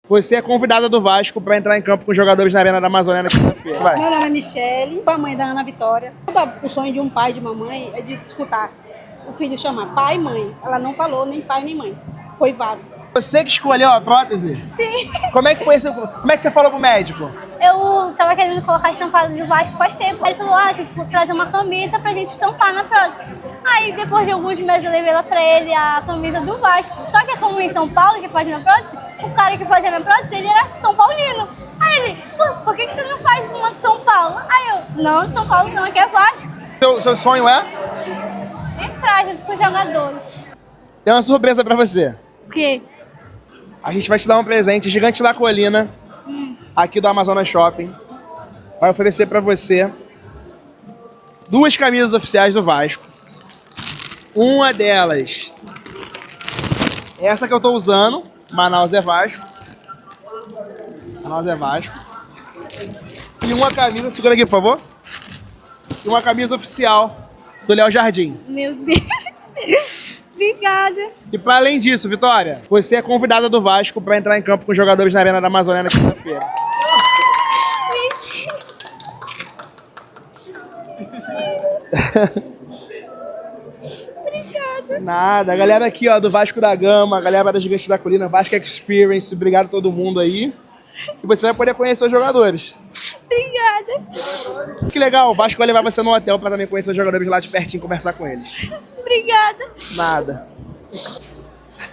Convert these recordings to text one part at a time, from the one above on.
Você é convidada do Vasco para entrar em campo com os jogadores na Arena da Amazônia na quinta-feira. Meu nome é Michele, a mãe da Ana Vitória. O sonho de um pai e de uma mãe é de escutar o filho chamar pai e mãe. Ela não falou nem pai nem mãe. Foi Vasco. Você que escolheu a prótese? Sim. Como é que foi isso? Como é que você falou pro médico? Eu tava querendo colocar estampado do Vasco faz tempo. Ele falou, tem que trazer uma camisa pra gente estampar na prótese. Aí depois de alguns meses eu levei lá pra ele a camisa do Vasco. Só que como em São Paulo que faz minha prótese, o cara que fazia minha prótese, ele era São Paulino. Aí ele, por que você não faz uma de São Paulo? Aí eu, não, de São Paulo não, aqui é Vasco. Seu sonho é? Entrar junto com os jogadores. Tem uma surpresa pra você. O quê? A gente vai te dar um presente gigante da colina, aqui do Amazonas Shopping. Vai oferecer pra você 2 camisas oficiais do Vasco. Uma delas, essa que eu tô usando, Manaus é Vasco. Manaus é Vasco. E uma camisa, segura aqui por favor. E uma camisa oficial do Léo Jardim. Meu Deus. Obrigada. E para além disso, Vitória, você é convidada do Vasco para entrar em campo com os jogadores na Arena da Amazônia na quinta-feira. Mentira. Obrigada. Nada, a galera aqui ó, do Vasco da Gama, a galera da Gigante da Colina, Vasco Experience, obrigado a todo mundo aí. E você vai poder conhecer os jogadores. Obrigada. Que legal, o Vasco vai levar você no hotel para também conhecer os jogadores lá de pertinho e conversar com eles. Obrigada. Nada.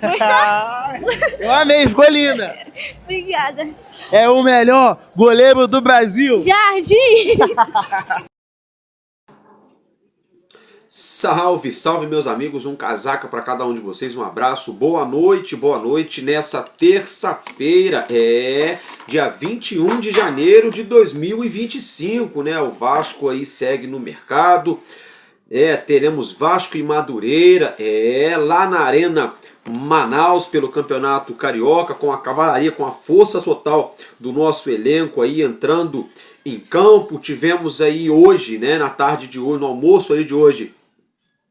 Gostou? Eu amei, ficou linda. Obrigada. É o melhor goleiro do Brasil. Jardim. Salve, salve meus amigos, um casaca para cada um de vocês, um abraço, boa noite nessa terça-feira, dia 21 de janeiro de 2025, né, o Vasco aí segue no mercado, teremos Vasco e Madureira, lá na Arena Manaus pelo Campeonato Carioca, com a cavalaria, com a força total do nosso elenco aí entrando em campo. Tivemos aí hoje, né, na tarde de hoje, no almoço ali de hoje,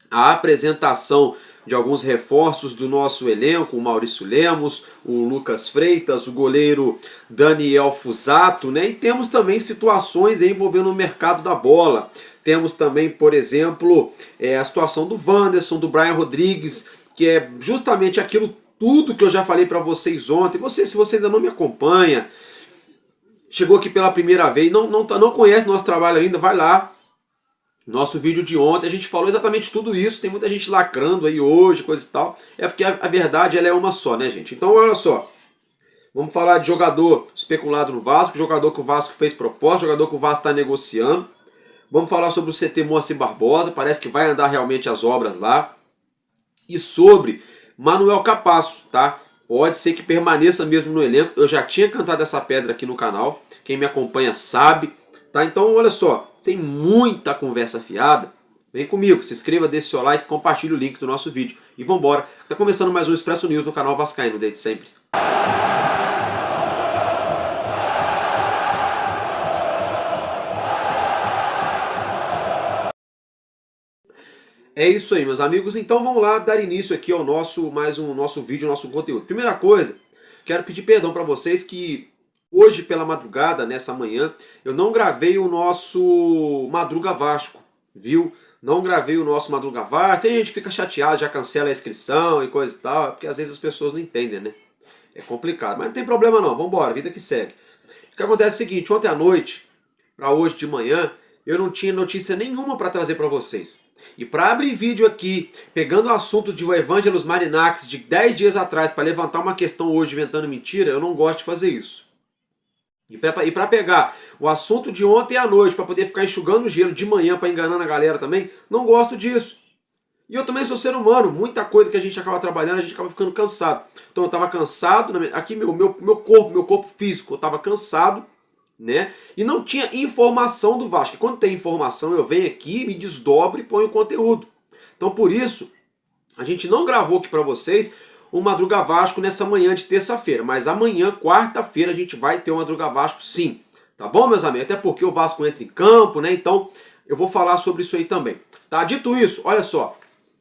a apresentação de alguns reforços do nosso elenco, o Maurício Lemos, o Lucas Freitas, o goleiro Daniel Fusato, né? E temos também situações aí envolvendo o mercado da bola. Temos também, por exemplo, a situação do Wanderson, do Brian Rodrigues, que é justamente aquilo tudo que eu já falei para vocês ontem. Se você ainda não me acompanha, chegou aqui pela primeira vez, não conhece nosso trabalho ainda, vai lá. Nosso vídeo de ontem, a gente falou exatamente tudo isso. Tem muita gente lacrando aí hoje, coisa e tal. É porque a verdade ela é uma só, né, gente? Então, olha só. Vamos falar de jogador especulado no Vasco, jogador que o Vasco fez proposta, jogador que o Vasco está negociando. Vamos falar sobre o CT Moacir Barbosa, parece que vai andar realmente as obras lá. E sobre Manuel Capasso, tá? Pode ser que permaneça mesmo no elenco. Eu já tinha cantado essa pedra aqui no canal. Quem me acompanha sabe. Tá? Então, olha só. Sem muita conversa fiada, vem comigo. Se inscreva, deixe seu like, compartilhe o link do nosso vídeo. E vambora. Tá começando mais um Expresso News no canal Vascaíno, desde sempre. É isso aí, meus amigos. Então vamos lá dar início aqui ao nosso vídeo, nosso conteúdo. Primeira coisa, quero pedir perdão para vocês que hoje pela madrugada, nessa manhã, eu não gravei o nosso Madruga Vasco, viu? Não gravei o nosso Madruga Vasco. Tem gente que fica chateado, já cancela a inscrição e coisa e tal, porque às vezes as pessoas não entendem, né? É complicado, mas não tem problema não, vamos embora, vida que segue. O que acontece é o seguinte, ontem à noite, para hoje de manhã, eu não tinha notícia nenhuma para trazer para vocês. E para abrir vídeo aqui, pegando o assunto de o Evangelos Marinakis de 10 dias atrás, para levantar uma questão hoje inventando mentira, eu não gosto de fazer isso. E para pegar o assunto de ontem à noite, para poder ficar enxugando o gelo de manhã, para enganar a galera também, não gosto disso. E eu também sou ser humano, muita coisa que a gente acaba trabalhando, a gente acaba ficando cansado. Então eu estava cansado, aqui meu corpo físico, eu estava cansado, né? E não tinha informação do Vasco. E quando tem informação, eu venho aqui, me desdobro e ponho conteúdo. Então por isso, a gente não gravou aqui para vocês o Madruga Vasco nessa manhã de terça-feira. Mas amanhã, quarta-feira, a gente vai ter o Madruga Vasco sim. Tá bom, meus amigos? Até porque o Vasco entra em campo, né? Então eu vou falar sobre isso aí também. Tá? Dito isso, olha só.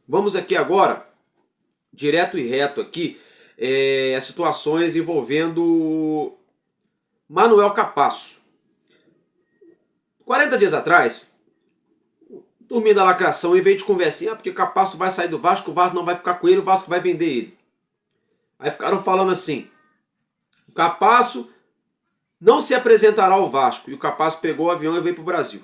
Vamos aqui agora, direto e reto aqui, as situações envolvendo Manuel Capasso. 40 dias atrás, turminha da lacração, em vez de conversinha, porque o Capasso vai sair do Vasco, o Vasco não vai ficar com ele, o Vasco vai vender ele. Aí ficaram falando assim, o Capasso não se apresentará ao Vasco. E o Capasso pegou o avião e veio para o Brasil.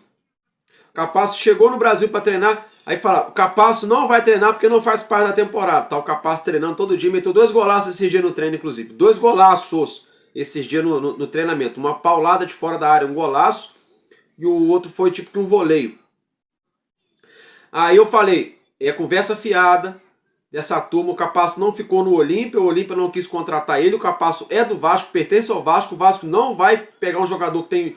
O Capasso chegou no Brasil para treinar, aí fala, o Capasso não vai treinar porque não faz parte da temporada. Tá o Capasso treinando todo dia, meteu 2 golaços esses dias no treino, inclusive. 2 golaços esses dias no treinamento. Uma paulada de fora da área, um golaço, e o outro foi tipo que um voleio. Aí eu falei, é conversa fiada dessa turma, o Capasso não ficou no Olímpia, o Olímpia não quis contratar ele, o Capasso é do Vasco, pertence ao Vasco, o Vasco não vai pegar um jogador que tem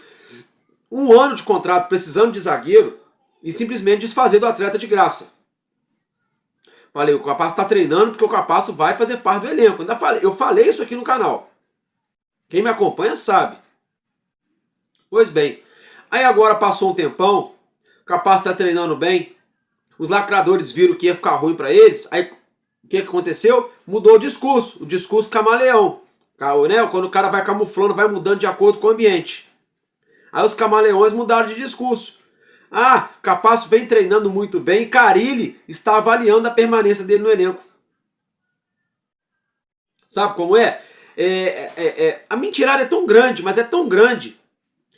1 ano de contrato precisando de zagueiro e simplesmente desfazer do atleta de graça. Falei, o Capasso está treinando porque o Capasso vai fazer parte do elenco. Eu falei isso aqui no canal. Quem me acompanha sabe. Pois bem, aí agora passou um tempão, o Capasso está treinando bem, os lacradores viram que ia ficar ruim para eles, aí o que aconteceu? Mudou o discurso camaleão. Né? Quando o cara vai camuflando, vai mudando de acordo com o ambiente. Aí os camaleões mudaram de discurso. Ah, Capasso vem treinando muito bem e Carille está avaliando a permanência dele no elenco. Sabe como é? A mentirada é tão grande, mas é tão grande,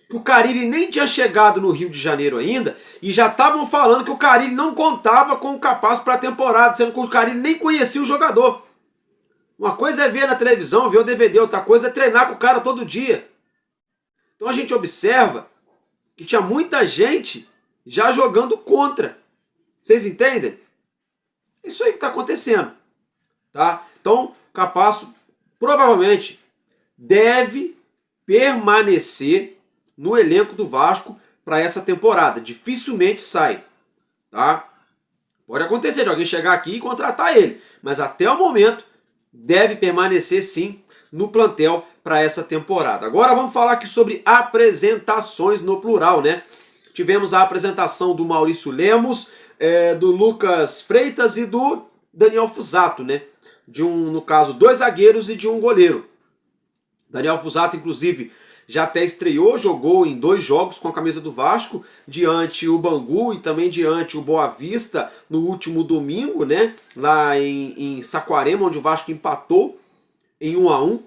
que o Carille nem tinha chegado no Rio de Janeiro ainda e já estavam falando que o Carille não contava com o Capasso para a temporada, sendo que o Carille nem conhecia o jogador. Uma coisa é ver na televisão, ver o DVD, outra coisa é treinar com o cara todo dia. Então a gente observa que tinha muita gente já jogando contra. Vocês entendem? É isso aí que está acontecendo. Tá? Então, Capasso provavelmente deve permanecer no elenco do Vasco para essa temporada. Dificilmente sai. Tá? Pode acontecer de alguém chegar aqui e contratar ele. Mas até o momento deve permanecer sim no plantel para essa temporada. Agora vamos falar aqui sobre apresentações no plural, né? Tivemos a apresentação do Maurício Lemos, do Lucas Freitas e do Daniel Fusato, né? No caso, 2 zagueiros e de um goleiro. Daniel Fusato, inclusive, já até estreou, jogou em 2 jogos com a camisa do Vasco, diante o Bangu e também diante o Boa Vista no último domingo, né? Lá em Saquarema, onde o Vasco empatou em 1-1.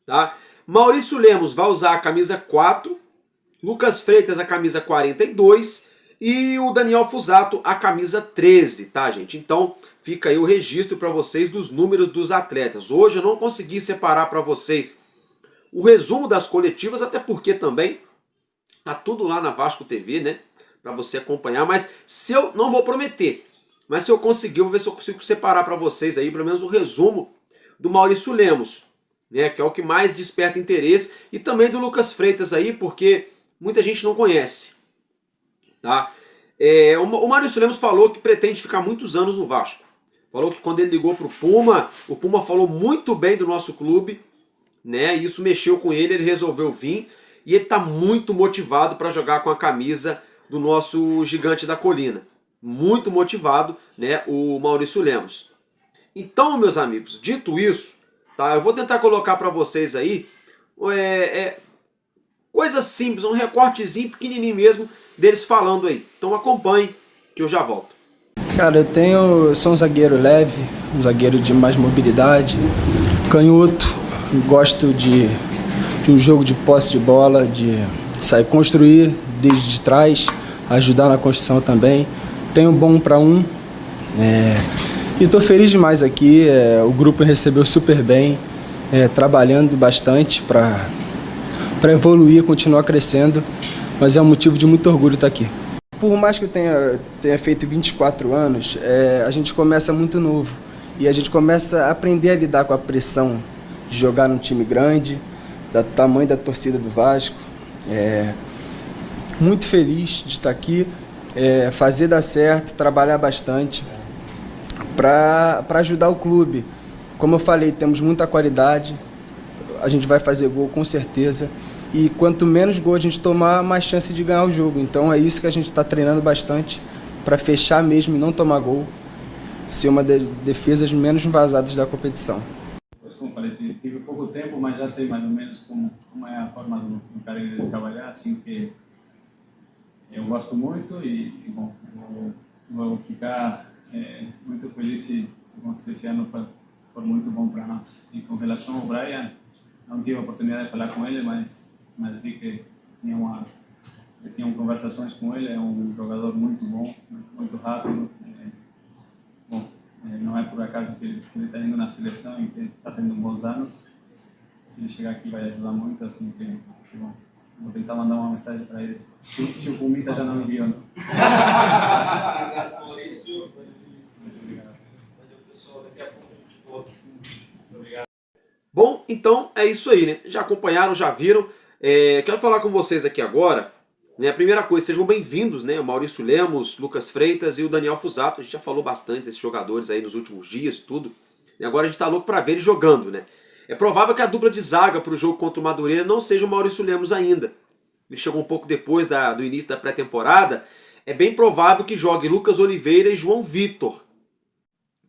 Tá? Maurício Lemos vai usar a camisa 4, Lucas Freitas a camisa 42 e o Daniel Fusato a camisa 13, tá, gente? Então fica aí o registro para vocês dos números dos atletas. Hoje eu não consegui separar para vocês o resumo das coletivas, até porque também tá tudo lá na Vasco TV, né? Para você acompanhar, mas se eu não vou prometer, mas se eu conseguir, eu vou ver se eu consigo separar para vocês aí pelo menos o resumo do Maurício Lemos, né? Que é o que mais desperta interesse, e também do Lucas Freitas aí, porque muita gente não conhece. Tá? O Maurício Lemos falou que pretende ficar muitos anos no Vasco. Falou que quando ele ligou para o Puma falou muito bem do nosso clube, né? E isso mexeu com ele, ele resolveu vir e ele está muito motivado para jogar com a camisa do nosso Gigante da Colina. Muito motivado, né? O Maurício Lemos. Então, meus amigos, dito isso, tá? Eu vou tentar colocar para vocês aí coisas simples, um recortezinho pequenininho mesmo deles falando aí. Então acompanhem que eu já volto. Cara, sou um zagueiro leve, um zagueiro de mais mobilidade, canhoto, gosto de um jogo de posse de bola, de sair construir desde trás, ajudar na construção também. Tenho bom 1 para 1 e estou feliz demais aqui. O grupo me recebeu super bem, trabalhando bastante para evoluir, continuar crescendo, mas é um motivo de muito orgulho estar aqui. Por mais que eu tenha feito 24 anos, a gente começa muito novo e a gente começa a aprender a lidar com a pressão de jogar num time grande, do tamanho da torcida do Vasco. Muito feliz de estar aqui, fazer dar certo, trabalhar bastante para ajudar o clube. Como eu falei, temos muita qualidade, a gente vai fazer gol com certeza. E quanto menos gol a gente tomar, mais chance de ganhar o jogo. Então é isso que a gente está treinando bastante, para fechar mesmo e não tomar gol, ser uma das defesas menos vazadas da competição. Como falei, tive pouco tempo, mas já sei mais ou menos como é a forma do Carille de trabalhar, assim que eu gosto muito e bom, vou ficar muito feliz se esse ano for muito bom para nós. E com relação ao Brian, não tive a oportunidade de falar com ele, mas vi que tinham conversações com ele. É um jogador muito bom, muito rápido. Não é por acaso que ele está indo na seleção e está tendo bons anos. Se ele chegar aqui vai ajudar muito, assim que bom, vou tentar mandar uma mensagem para ele. Se o Pumita já não enviou, não. Bom, então é isso aí, né? Já acompanharam, já viram. Quero falar com vocês aqui agora. Né? A primeira coisa, sejam bem-vindos, né? O Maurício Lemos, Lucas Freitas e o Daniel Fusato. A gente já falou bastante desses jogadores aí nos últimos dias, tudo. E agora a gente tá louco para ver eles jogando, né? É provável que a dupla de zaga para o jogo contra o Madureira não seja o Maurício Lemos ainda. Ele chegou um pouco depois do início da pré-temporada. É bem provável que jogue Lucas Oliveira e João Vitor,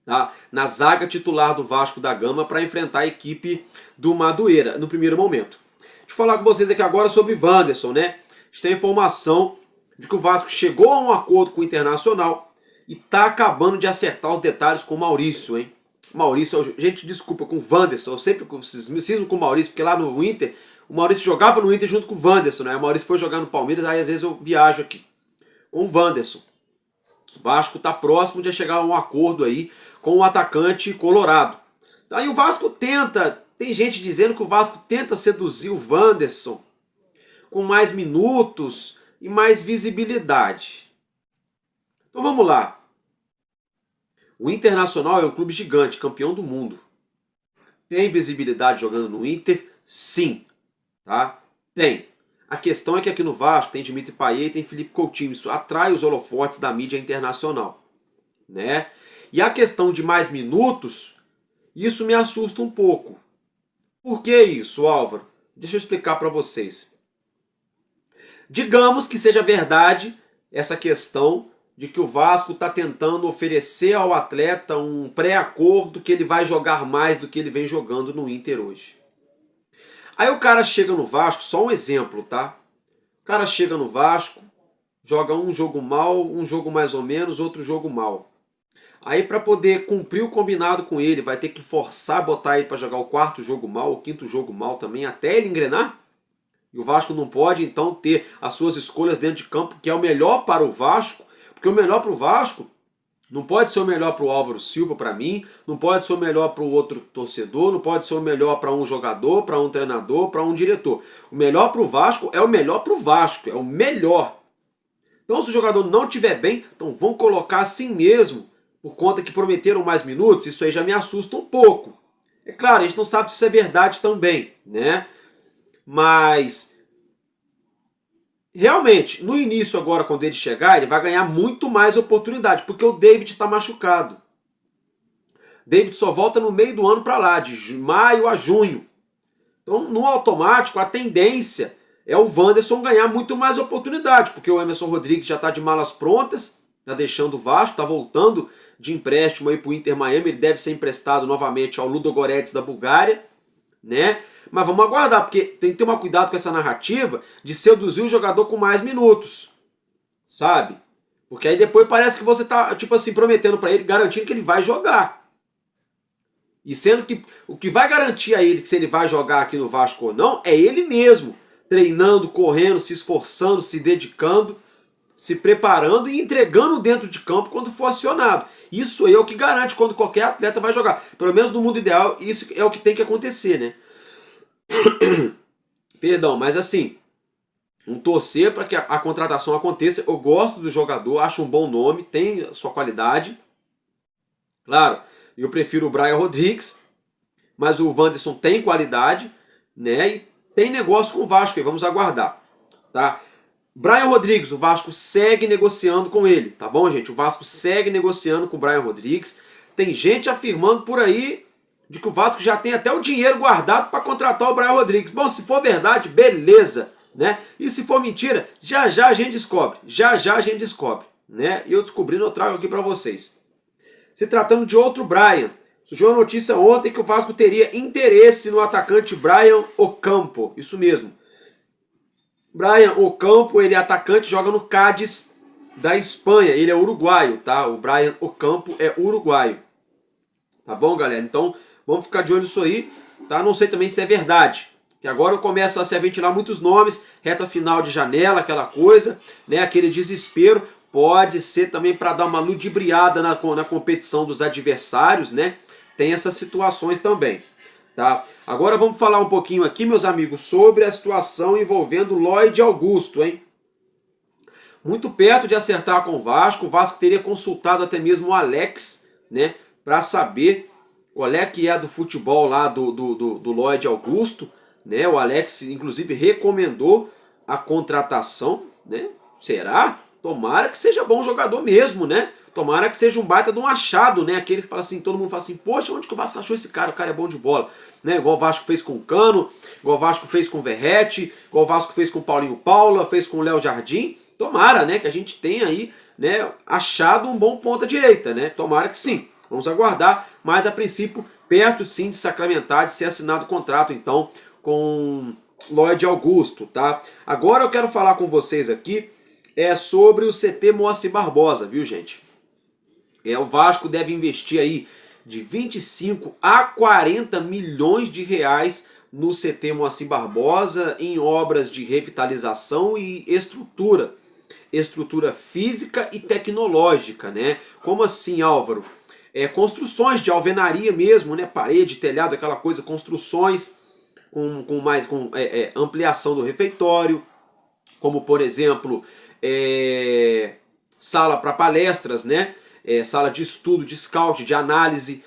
tá? Na zaga titular do Vasco da Gama para enfrentar a equipe do Madureira no primeiro momento. Deixa eu falar com vocês aqui agora sobre Wanderson, né? A gente tem a informação de que o Vasco chegou a um acordo com o Internacional e está acabando de acertar os detalhes com o Maurício, hein? Maurício, gente, desculpa, com o Wanderson, eu sempre cismo com o Maurício, porque lá no Inter, o Maurício jogava no Inter junto com o Wanderson, né? O Maurício foi jogar no Palmeiras, aí às vezes eu viajo aqui com o Wanderson. O Vasco está próximo de chegar a um acordo aí com o atacante colorado. Aí o Vasco tenta, tem gente dizendo que o Vasco tenta seduzir o Wanderson com mais minutos e mais visibilidade. Então vamos lá. O Internacional é um clube gigante, campeão do mundo. Tem visibilidade jogando no Inter? Sim. Tá? Tem. A questão é que aqui no Vasco tem Dimitri Payet e tem Felipe Coutinho. Isso atrai os holofotes da mídia internacional. Né? E a questão de mais minutos, isso me assusta um pouco. Por que isso, Álvaro? Deixa eu explicar para vocês. Digamos que seja verdade essa questão de que o Vasco está tentando oferecer ao atleta um pré-acordo que ele vai jogar mais do que ele vem jogando no Inter hoje. Aí o cara chega no Vasco, só um exemplo, tá? O cara chega no Vasco, joga um jogo mal, um jogo mais ou menos, outro jogo mal. Aí para poder cumprir o combinado com ele, vai ter que forçar, botar ele para jogar o quarto jogo mal, o quinto jogo mal também, até ele engrenar? E o Vasco não pode, então, ter as suas escolhas dentro de campo, que é o melhor para o Vasco, porque o melhor para o Vasco não pode ser o melhor para o Álvaro Silva, para mim, não pode ser o melhor para o outro torcedor, não pode ser o melhor para um jogador, para um treinador, para um diretor. O melhor para o Vasco é o melhor para o Vasco, é o melhor. Então, se o jogador não estiver bem, então vão colocar assim mesmo, por conta que prometeram mais minutos. Isso aí já me assusta um pouco. É claro, a gente não sabe se isso é verdade também, né? Mas realmente, no início agora, quando ele chegar, ele vai ganhar muito mais oportunidade, porque o David está machucado. David só volta no meio do ano para lá, de maio a junho. Então, no automático, a tendência é o Wanderson ganhar muito mais oportunidade, porque o Emerson Rodrigues já está de malas prontas, está deixando o Vasco, está voltando de empréstimo aí para o Inter Miami, ele deve ser emprestado novamente ao Ludogorets da Bulgária, né? Mas vamos aguardar, porque tem que tomar cuidado com essa narrativa de seduzir o jogador com mais minutos, sabe? Porque aí depois parece que você tá, tipo assim, prometendo para ele, garantindo que ele vai jogar. E sendo que o que vai garantir a ele que se ele vai jogar aqui no Vasco ou não, é ele mesmo, treinando, correndo, se esforçando, se dedicando, se preparando e entregando dentro de campo quando for acionado. Isso aí é o que garante quando qualquer atleta vai jogar. Pelo menos no mundo ideal, isso é o que tem que acontecer, né? Perdão, mas assim, um torcer para que a contratação aconteça. Eu gosto do jogador, acho um bom nome, tem a sua qualidade. Claro, eu prefiro o Brian Rodrigues, mas o Wanderson tem qualidade, né? E tem negócio com o Vasco, e vamos aguardar, tá? Brian Rodrigues, o Vasco segue negociando com ele, tá bom, gente? O Vasco segue negociando com o Brian Rodrigues. Tem gente afirmando por aí de que o Vasco já tem até o dinheiro guardado para contratar o Brian Rodrigues. Bom, se for verdade, beleza, né? E se for mentira, já já a gente descobre. Já já a gente descobre, né? E eu descobrindo, eu trago aqui para vocês. Se tratando de outro Brian, surgiu a notícia ontem que o Vasco teria interesse no atacante Brian Ocampo. Isso mesmo. Brian Ocampo, ele é atacante, joga no Cádiz da Espanha. Ele é uruguaio, tá? O Brian Ocampo é uruguaio. Tá bom, galera? Então, vamos ficar de olho nisso aí, tá? Não sei também se é verdade. Que agora começa a se ventilar muitos nomes, reta final de janela, aquela coisa, né? Aquele desespero. Pode ser também para dar uma ludibriada na competição dos adversários, né? Tem essas situações também, tá? Agora vamos falar um pouquinho aqui, meus amigos, sobre a situação envolvendo Lloyd Augusto, hein? Muito perto de acertar com o Vasco teria consultado até mesmo o Alex, né? Para saber qual é que é do futebol lá do Lloyd Augusto, né? O Alex, inclusive, recomendou a contratação, né? Será? Tomara que seja bom jogador mesmo, né? Tomara que seja um baita de um achado, né? Aquele que fala assim, todo mundo fala assim, poxa, onde que o Vasco achou esse cara? O cara é bom de bola, né? Igual o Vasco fez com o Cano, igual o Vasco fez com o Verratti, igual o Vasco fez com o Paulinho Paula, fez com o Léo Jardim. Tomara, né? Que a gente tenha aí, né? Achado um bom ponta-direita, né? Tomara que sim. Vamos aguardar, mas a princípio, perto sim de sacramentar, de ser assinado o contrato, então, com Lloyd Augusto, tá? Agora eu quero falar com vocês aqui sobre o CT Moacir Barbosa, viu, gente? O Vasco deve investir aí de 25 a 40 milhões de reais no CT Moacir Barbosa em obras de revitalização e estrutura física e tecnológica, né? Como assim, Álvaro? Construções de alvenaria mesmo, né? Parede, telhado, aquela coisa, construções com ampliação do refeitório, como por exemplo sala para palestras, né? Sala de estudo, de scout, de análise,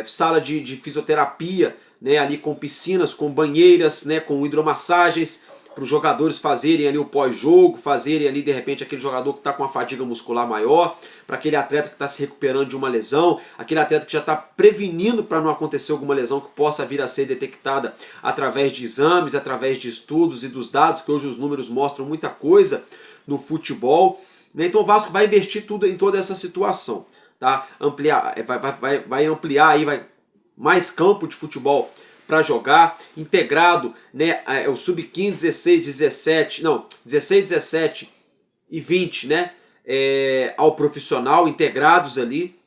sala de fisioterapia, né? Ali com piscinas, com banheiras, né? Com hidromassagens, para os jogadores fazerem ali o pós-jogo, fazerem ali de repente aquele jogador que está com uma fadiga muscular maior, para aquele atleta que está se recuperando de uma lesão, aquele atleta que já está prevenindo para não acontecer alguma lesão que possa vir a ser detectada através de exames, através de estudos e dos dados, que hoje os números mostram muita coisa no futebol. Então o Vasco vai investir tudo em toda essa situação, tá? Vai ampliar aí, mais campo de futebol para jogar, integrado, né, o sub-15, 16, 17, não, 16, 17 e 20, né, ao profissional, integrados ali,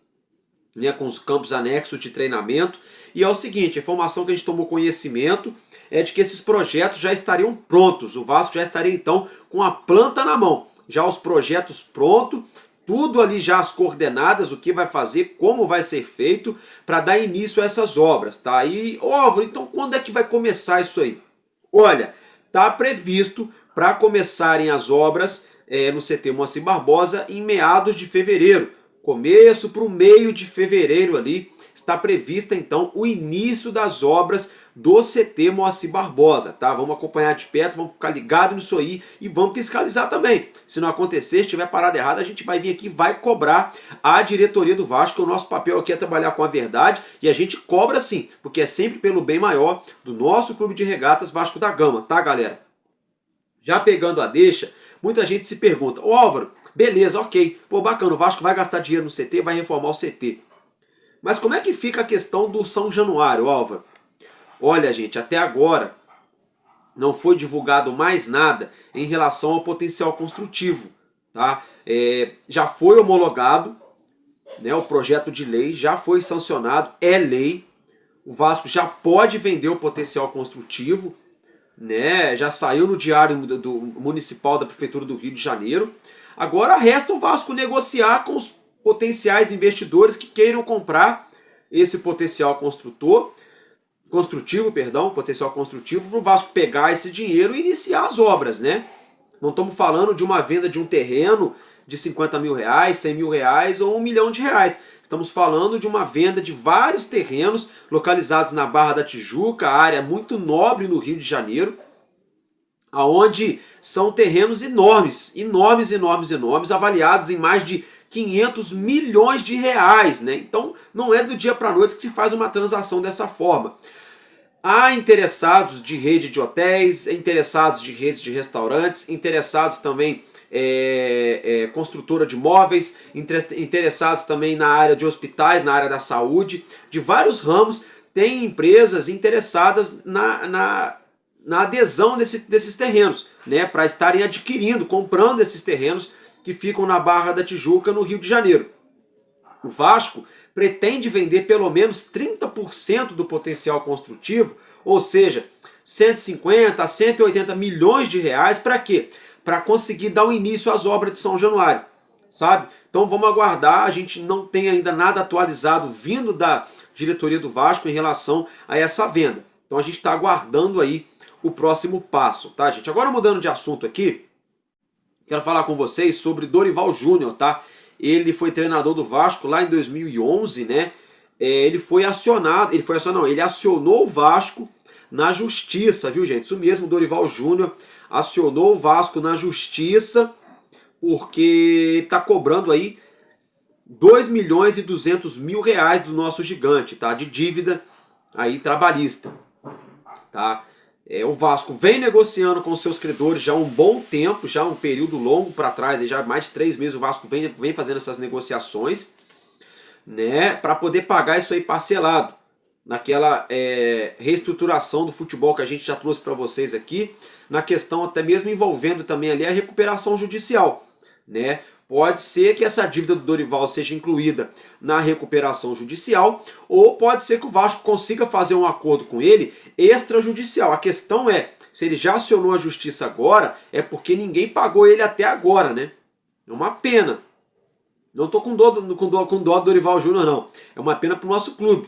né, com os campos anexos de treinamento. E é o seguinte, a informação que a gente tomou conhecimento é de que esses projetos já estariam prontos, o Vasco já estaria então com a planta na mão, já os projetos prontos, tudo ali já as coordenadas, o que vai fazer, como vai ser feito para dar início a essas obras, tá? E, Álvaro, então quando é que vai começar isso aí? Olha, tá previsto para começarem as obras no CT Moacir Barbosa em meados de fevereiro. Começo para o meio de fevereiro ali, está prevista então o início das obras do CT Moacir Barbosa, tá? Vamos acompanhar de perto, vamos ficar ligado nisso aí e vamos fiscalizar também. Se não acontecer, se tiver parada errada, a gente vai vir aqui e vai cobrar a diretoria do Vasco, que o nosso papel aqui é trabalhar com a verdade e a gente cobra sim, porque é sempre pelo bem maior do nosso clube de regatas Vasco da Gama, tá, galera? Já pegando a deixa, muita gente se pergunta, Álvaro, beleza, ok, pô, bacana, o Vasco vai gastar dinheiro no CT, vai reformar o CT. Mas como é que fica a questão do São Januário, Álvaro? Olha, gente, até agora não foi divulgado mais nada em relação ao potencial construtivo, tá? Já foi homologado, né, o projeto de lei, já foi sancionado, é lei. O Vasco já pode vender o potencial construtivo, né? Já saiu no diário do municipal da Prefeitura do Rio de Janeiro. Agora resta o Vasco negociar com os potenciais investidores que queiram comprar esse potencial construtivo, para o Vasco pegar esse dinheiro e iniciar as obras, né? Não estamos falando de uma venda de um terreno de 50 mil reais, 100 mil reais ou 1 milhão de reais. Estamos falando de uma venda de vários terrenos localizados na Barra da Tijuca, área muito nobre no Rio de Janeiro, aonde são terrenos enormes, avaliados em mais de 500 milhões de reais, né? Então não é do dia para a noite que se faz uma transação dessa forma. Há interessados de rede de hotéis, interessados de redes de restaurantes, interessados também construtora de móveis, interessados também na área de hospitais, na área da saúde, de vários ramos. Tem empresas interessadas na adesão desses terrenos, né, para estarem adquirindo, comprando esses terrenos que ficam na Barra da Tijuca, no Rio de Janeiro. O Vasco pretende vender pelo menos 30% do potencial construtivo, ou seja, 150 a 180 milhões de reais, para quê? Para conseguir dar o início às obras de São Januário, sabe? Então vamos aguardar, a gente não tem ainda nada atualizado vindo da diretoria do Vasco em relação a essa venda. Então a gente está aguardando aí o próximo passo, tá, gente? Agora mudando de assunto aqui, quero falar com vocês sobre Dorival Júnior, tá? Ele foi treinador do Vasco lá em 2011, né? Ele acionou o Vasco na justiça, viu, gente? Isso mesmo, Dorival Júnior acionou o Vasco na justiça porque está cobrando aí 2 milhões e 200 mil reais do nosso gigante, tá? De dívida aí trabalhista, tá? O Vasco vem negociando com seus credores já há um bom tempo, já um período longo para trás, já mais de 3 meses o Vasco vem fazendo essas negociações, né, para poder pagar isso aí parcelado, naquela reestruturação do futebol que a gente já trouxe para vocês aqui, na questão até mesmo envolvendo também ali a recuperação judicial, né? Pode ser que essa dívida do Dorival seja incluída na recuperação judicial, ou pode ser que o Vasco consiga fazer um acordo com ele extrajudicial. A questão é, se ele já acionou a justiça agora, é porque ninguém pagou ele até agora, né? É uma pena. Não estou com dó do Dorival Júnior, não. É uma pena para o nosso clube.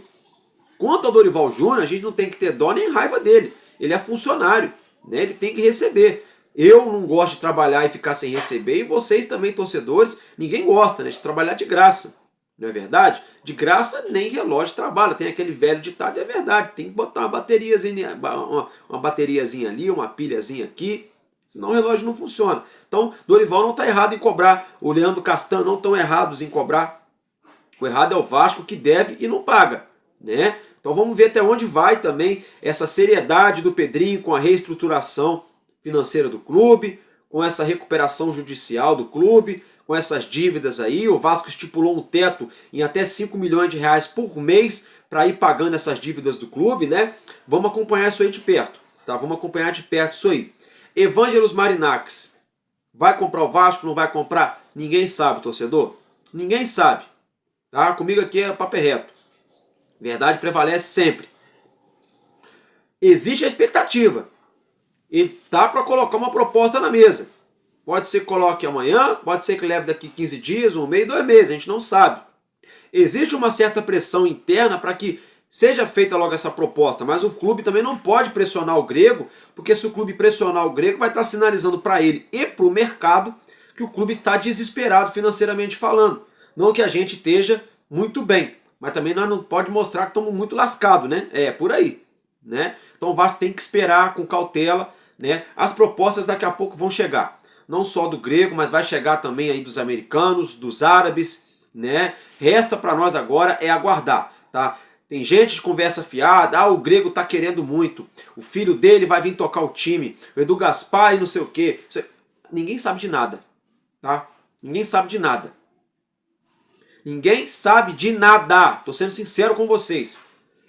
Quanto ao Dorival Júnior, a gente não tem que ter dó nem raiva dele. Ele é funcionário, né? Ele tem que receber. Eu não gosto de trabalhar e ficar sem receber, e vocês também, torcedores, ninguém gosta, né, de trabalhar de graça, não é verdade? De graça nem relógio trabalha, tem aquele velho ditado, é verdade, tem que botar uma bateriazinha ali, uma pilhazinha aqui, senão o relógio não funciona. Então, Dorival não está errado em cobrar, o Leandro Castan não estão errados em cobrar, o errado é o Vasco que deve e não paga, né? Então vamos ver até onde vai também essa seriedade do Pedrinho com a reestruturação financeira do clube, com essa recuperação judicial do clube, com essas dívidas aí. O Vasco estipulou um teto em até 5 milhões de reais por mês para ir pagando essas dívidas do clube, né? Vamos acompanhar isso aí de perto, tá? Vamos acompanhar de perto isso aí. Evangelos Marinakis, vai comprar o Vasco, não vai comprar? Ninguém sabe, torcedor. Ninguém sabe, tá? Comigo aqui é papo reto. Verdade prevalece sempre. Existe a expectativa. Ele tá para colocar uma proposta na mesa. Pode ser que coloque amanhã, pode ser que leve daqui 15 dias, 1 mês, 2 meses, a gente não sabe. Existe uma certa pressão interna para que seja feita logo essa proposta, mas o clube também não pode pressionar o Grego, porque se o clube pressionar o Grego, vai estar sinalizando para ele e para o mercado que o clube está desesperado financeiramente falando. Não que a gente esteja muito bem, mas também nós não pode mostrar que estamos muito lascados, né? É por aí, né? Então o Vasco tem que esperar com cautela, né? As propostas daqui a pouco vão chegar, não só do Grego, mas vai chegar também aí dos americanos, dos árabes, né? Resta para nós agora é aguardar, tá? Tem gente de conversa fiada, o Grego tá querendo muito, o filho dele vai vir tocar o time, o Edu Gaspar e não sei o quê. Ninguém sabe de nada, tá? Ninguém sabe de nada. Ninguém sabe de nada, tô sendo sincero com vocês.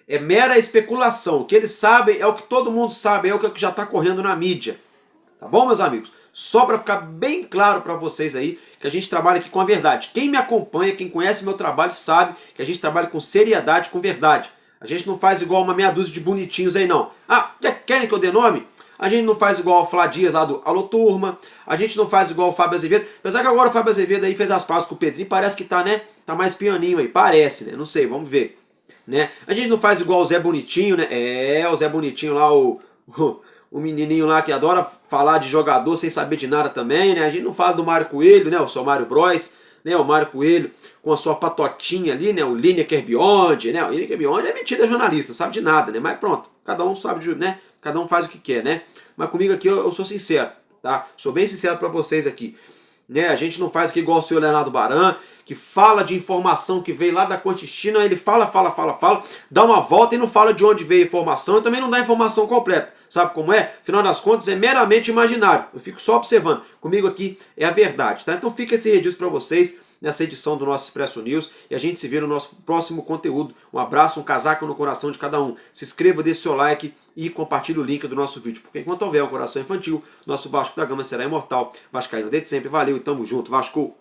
É mera especulação. O que eles sabem é o que todo mundo sabe, é o que já está correndo na mídia. Tá bom, meus amigos? Só para ficar bem claro para vocês aí, que a gente trabalha aqui com a verdade. Quem me acompanha, quem conhece meu trabalho, sabe que a gente trabalha com seriedade, com verdade. A gente não faz igual uma meia dúzia de bonitinhos aí, não. Ah, querem que eu dê nome? A gente não faz igual o Flávio Dias lá do Alô Turma. A gente não faz igual o Fábio Azevedo. Apesar que agora o Fábio Azevedo aí fez as pazes com o Pedrinho, parece que tá, né? Tá mais pianinho aí. Parece, né? Não sei, vamos ver. Né? A gente não faz igual o Zé Bonitinho, né? O Zé Bonitinho lá, o menininho lá que adora falar de jogador sem saber de nada também, né? A gente não fala do Mário Coelho, né? O seu Mário Bros, né? O Mário Coelho com a sua patotinha ali, né? O Lineker Beyond, né? O Lineker Beyond é mentira jornalista, sabe de nada, né? Mas pronto, cada um sabe, né? Cada um faz o que quer, né? Mas comigo aqui eu sou sincero, tá? Sou bem sincero para vocês aqui. né? A gente não faz aqui igual o senhor Leonardo Baran, que fala de informação que veio lá da Contestina, ele fala, dá uma volta e não fala de onde veio a informação e também não dá a informação completa. Sabe como é? Afinal das contas, é meramente imaginário. Eu fico só observando. Comigo aqui é a verdade, tá? Então fica esse registro para vocês nessa edição do nosso Expresso News e a gente se vê no nosso próximo conteúdo. Um abraço, um casaco no coração de cada um. Se inscreva, deixe seu like e compartilhe o link do nosso vídeo, porque enquanto houver um coração infantil, nosso Vasco da Gama será imortal. Vascaíno desde sempre, valeu e tamo junto, Vasco!